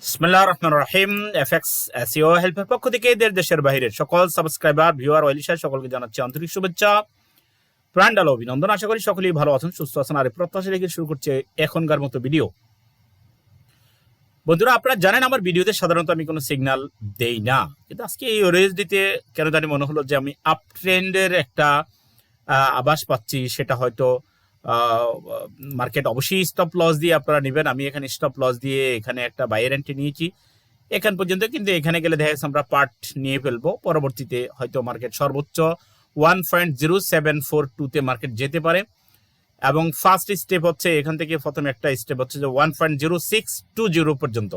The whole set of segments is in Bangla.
বিসমিল্লাহির রহমানির রহিম। Fxseohelp এর পক্ষ থেকে দেশের বাইরের সকল সাবস্ক্রাইবার, ভিউয়ার, ওয়েলিশার সকলকে জানাচ্ছি আন্তরিক শুভেচ্ছা, প্রাণঢাল অভিনন্দন। আশা করি সকলেই ভালো আছেন, সুস্থ আছেন। আর প্রত্যাশা রেখে শুরু করছে এখনকার মতো ভিডিও। বন্ধুরা, আপনারা জানেন আমার ভিডিওতে সাধারণত আমি কোনো সিগন্যাল দেই না, কিন্তু আজকে এই ইউরুসডিতে কেন জানি মনে হলো যে আমি আপ ট্রেন্ডের একটা আভাস পাচ্ছি। সেটা হয়তো মার্কেট অবশ্যই স্টপ লস দিয়ে আপনারা নেবেন। আমি এখানে স্টপ লস দিয়ে এখানে একটা বাইয়ের এন্ট্রি নিয়েছি এখান পর্যন্ত, কিন্তু এখানে গেলে দেখা যাচ্ছে আমরা পার্ট নিয়ে ফেলবো। পরবর্তীতে হয়তো মার্কেট সর্বোচ্চ 1.0742-তে মার্কেট যেতে পারে, এবং ফার্স্ট স্টেপ হচ্ছে এখান থেকে প্রথমে একটা স্টেপ হচ্ছে যে 1.0620 পর্যন্ত।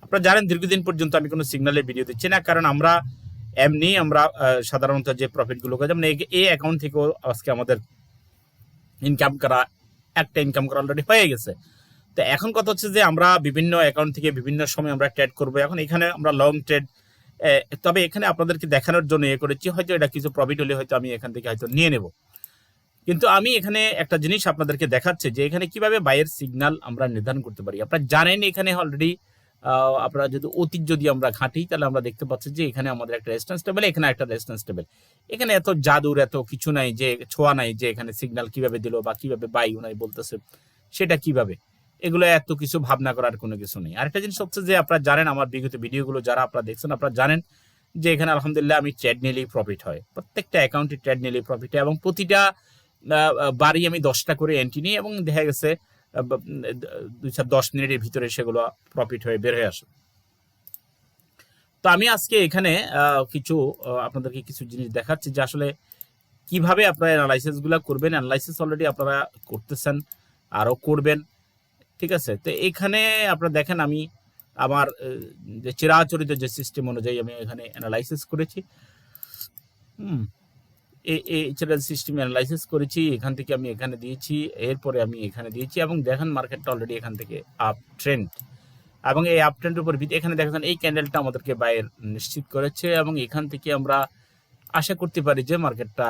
আপনারা জানেন দীর্ঘদিন পর্যন্ত আমি কোনো সিগন্যালের ভিডিও দিচ্ছি না, কারণ আমরা সাধারণত যে প্রফিটগুলো করে, যেমন এই অ্যাকাউন্ট থেকেও আজকে আমাদের ইনকাম করা অলরেডি হয়ে গেছে। তো এখন কথা হচ্ছে যে আমরা বিভিন্ন অ্যাকাউন্ট থেকে বিভিন্ন সময় আমরা ট্রেড করবো। এখন এখানে আমরা লং ট্রেড, তবে এখানে আপনাদেরকে দেখানোর জন্য করেছি, হয়তো এটা কিছু প্রফিট হলে হয়তো আমি এখান থেকে হয়তো নিয়ে নেব। কিন্তু আমি এখানে একটা জিনিস আপনাদেরকে দেখাচ্ছে যে এখানে কিভাবে বাইয়ের সিগন্যাল আমরা নির্ধারণ করতে পারি। আপনারা জানেন এখানে অলরেডি আপনারা যদি অতীত যদি আমরা ঘাঁটি, তাহলে আমরা দেখতে পাচ্ছি যে এখানে আমাদের একটা রেজিস্ট্যান্স টেবিল, এখানে একটা রেজিস্ট্যান্স টেবিল। এখানে এত জাদুর এত কিছু নাই, যে ছোঁয়া নাই যে এখানে সিগন্যাল কিভাবে দিল বা কিভাবে বাই নাই বলতেছে সেটা কিভাবে, এগুলো এত কিছু ভাবনা করার কোনো কিছু নেই। আরেকটা জিনিস হচ্ছে যে আপনারা জানেন আমার বিগত ভিডিওগুলো যারা আপনারা দেখছেন, আপনারা জানেন যে এখানে আলহামদুলিল্লাহ আমি ট্রেড নিলেই প্রফিট হয়, প্রত্যেকটা অ্যাকাউন্টে ট্রেড নিলেই প্রফিট হয়, এবং প্রতিটা বাড়ি আমি 10টা করে এন্ট্রি নিই, এবং দেখা গেছে 2-10 মিনিটের ভিতরে সেগুলো প্রফিট হয়ে বের হয়ে আসে। তো আমি আজকে এখানে কিছু আপনাদেরকে কিছু জিনিস দেখাচ্ছি যে আসলে কিভাবে আপনারা অ্যানালাইসিসগুলো করবেন। অ্যানালাইসিস অলরেডি আপনারা করতেছেন, আরও করবেন, ঠিক আছে। তো এখানে আপনারা দেখেন আমি আমার যে চিরাচরিত যে সিস্টেম অনুযায়ী আমি এখানে অ্যানালাইসিস করেছি। এই সিস্টেম অ্যানালাইসিস করেছি, এখান থেকে আমি এখানে দিয়েছি, এরপরে আমি এখানে দিয়েছি, এবং দেখেন মার্কেটটা অলরেডি এখান থেকে আপ ট্রেন্ড, এবং এই আপ ট্রেন্ডের উপর ভিত্তি এখানে দেখেন এই ক্যান্ডেলটা আমাদেরকে বাইয়ের নিশ্চিত করেছে, এবং এখান থেকে আমরা আশা করতে পারি যে মার্কেটটা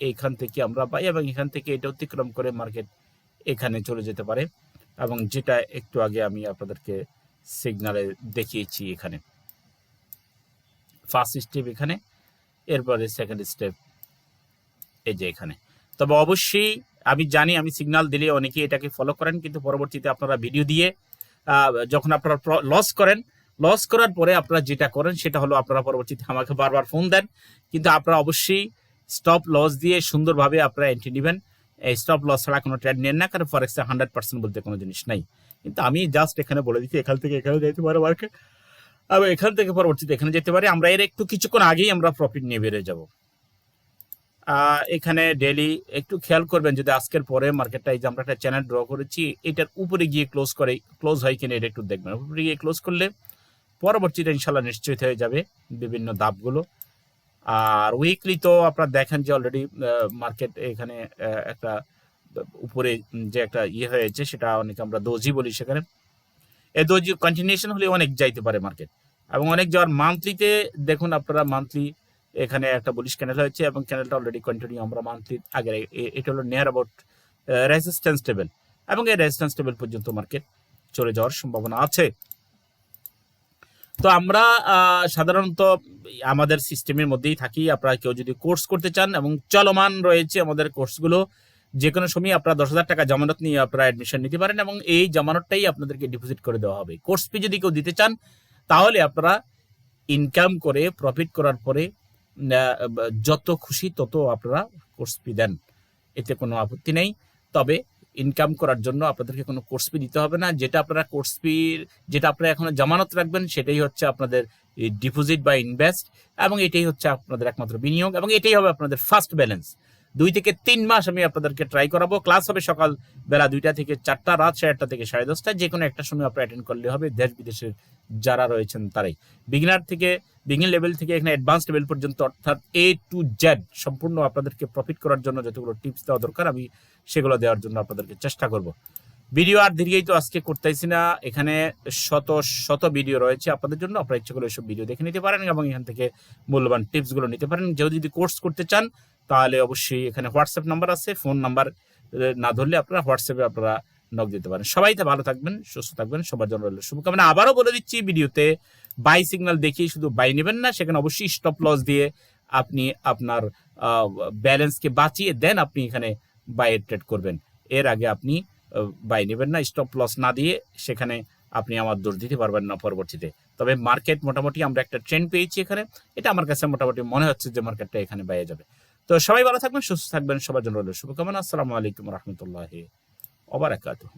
এইখান থেকে আমরা বাই, এবং এখান থেকে এটা অতিক্রম করে মার্কেট এখানে চলে যেতে পারে, এবং যেটা একটু আগে আমি আপনাদেরকে সিগনালে দেখিয়েছি। এখানে ফার্স্ট স্টেপ এখানে, এরপরে সেকেন্ড স্টেপ এই যে এখানে। তবে অবশ্যই আমি জানি আমি সিগন্যাল দিলে অনেকেই এটাকে ফলো করেন, কিন্তু পরবর্তীতে আপনারা ভিডিও দিয়ে যখন আপনারা লস করার পরে আপনারা যেটা করেন সেটা হলো আপনারা পরবর্তীতে আমাকে বারবার ফোন দেন, কিন্তু আপনারা অবশ্যই স্টপ লস দিয়ে সুন্দরভাবে আপনারা এন্ট্রি নেবেন। এই স্টপ লস ছাড়া কোনো ট্রেড নেন না, কারণ ফরেক্সে 100% বলতে কোনো জিনিস নাই। কিন্তু আমি জাস্ট এখানে বলে দিচ্ছি এখান থেকে এখানে যেতে পারে মার্কেট, এবং এখান থেকে পরবর্তীতে এখানে যেতে পারে। আমরা এর একটু কিছুক্ষণ আগেই আমরা প্রফিট নিয়ে বেরিয়ে যাব। এখানে ডেলি একটু খেয়াল করবেন, যদি আজকের পরে মার্কেটটা এই যে আমরা একটা চ্যানেল ড্র করেছি এটার উপরে গিয়ে ক্লোজ হয় কিনা এটা একটু দেখবেন। উপরে গিয়ে ক্লোজ করলে পরবর্তীতে ইনশাল্লাহ নিশ্চিত হয়ে যাবে বিভিন্ন ধাপগুলো। আর উইকলি তো আপনারা দেখেন যে অলরেডি মার্কেট এখানে একটা উপরে যে একটা হয়েছে, সেটা অনেক আমরা দোজি বলি, সেখানে এই দোজি কন্টিনিউশন হলে অনেক যাইতে পারে মার্কেট, এবং অনেক যাওয়ার মান্থলিতে দেখুন আপনারা মান্থলি এখানে একটা বুলিশ ক্যান্ডেল হয়েছে, এবং ক্যান্ডেলটা অলরেডি কন্টিনিউ আমরা মান্থলি আগে এটা হলো নিয়ার অ্যাবাউট রেজিস্ট্যান্স টেবিল, এবং এই রেজিস্ট্যান্স টেবিল পর্যন্ত মার্কেট চলে যাওয়ার সম্ভাবনা আছে। তো আমরা সাধারণত আমাদের সিস্টেমের মধ্যেই থাকি। আপনারা কেউ যদি কোর্স করতে চান, এবং চলমান রয়েছে আমাদের কোর্সগুলো, যে কোনো সময় আপনারা 10,000 টাকা জামানত নিয়ে আপনারা অ্যাডমিশন নিতে পারেন, এবং এই জামানতটাই আপনাদেরকে ডিপোজিট করে দেওয়া হবে। কোর্স ফি যদি কেউ দিতে চান, তাহলে আপনারা ইনকাম করে প্রফিট করার পরে যত খুশি তত আপনারা কোর্স ফি দেন, এতে কোনো আপত্তি নেই। তবে ইনকাম করার জন্য আপনাদেরকে কোনো কোর্স ফি দিতে হবে না। যেটা আপনারা কোর্স ফি, যেটা আপনারা এখন জামানত রাখবেন, সেটাই হচ্ছে আপনাদের ডিপোজিট বা ইনভেস্ট, এবং এটাই হচ্ছে আপনাদের একমাত্র বিনিয়োগ, এবং এটাই হবে আপনাদের ফার্স্ট ব্যালেন্স। 2 থেকে 3 মাস আমি আপনাদেরকে ট্রাই করাবো। ক্লাস হবে সকাল বেলা 2টা থেকে 4টা, রাত 8:30 থেকে 10:30, যে কোনো একটা সময় আপনারা অ্যাটেন্ড করলে হবে। দেশ বিদেশের যারা রয়েছেন তারাই, বিগিনার লেভেল থেকে এখানে অ্যাডভান্স লেভেল পর্যন্ত, অর্থাৎ A to Z সম্পূর্ণ আপনাদেরকে প্রফিট করার জন্য যতগুলো টিপস দেওয়া দরকার আমি সেগুলো দেওয়ার জন্য আপনাদেরকে চেষ্টা করব। ভিডিও আর দীর্ঘায়িত আজকে করতেছি না, এখানে শত ভিডিও রয়েছে আপনাদের জন্য। আপনারা ইচ্ছে করে এইসব ভিডিও দেখে নিতে পারেন, এবং এখান থেকে মূল্যবান টিপসগুলো নিতে পারেন। যদি কোর্স করতে চান, তাহলে অবশ্যই এখানে হোয়াটসঅ্যাপ নাম্বার আছে, ফোন নাম্বার না ধরলে আপনারা হোয়াটসঅ্যাপে আপনারা নক দিতে পারেন। সবাই তো ভালো থাকবেন, সুস্থ থাকবেন, সবার জন্য রইল শুভকামনা। আবারও বলে দিচ্ছি ভিডিওতে, বাই সিগন্যাল দেখিয়ে শুধু বাই নেবেন না, সেখানে অবশ্যই স্টপ লস দিয়ে আপনি আপনার ব্যালেন্সকে বাঁচিয়ে দেন আপনি এখানে বাই ট্রেড করবেন। এর আগে আপনি বাই নেবেন না, স্টপ লস না দিয়ে, সেখানে আপনি আমার দোষ দিতে পারবেন না পরবর্তীতে। তবে মার্কেট মোটামুটি আমরা একটা ট্রেন্ড পেয়েছি এখানে, এটা আমার কাছে মোটামুটি মনে হচ্ছে যে মার্কেটটা এখানে বাইরে যাবে। তো সবাই ভালো থাকবেন, সুস্থ থাকবেন, সবার জন্য রইল শুভকামনা। আসসালামু আলাইকুম রহমতুল্লাহি ওয়া বারাকাতুহু।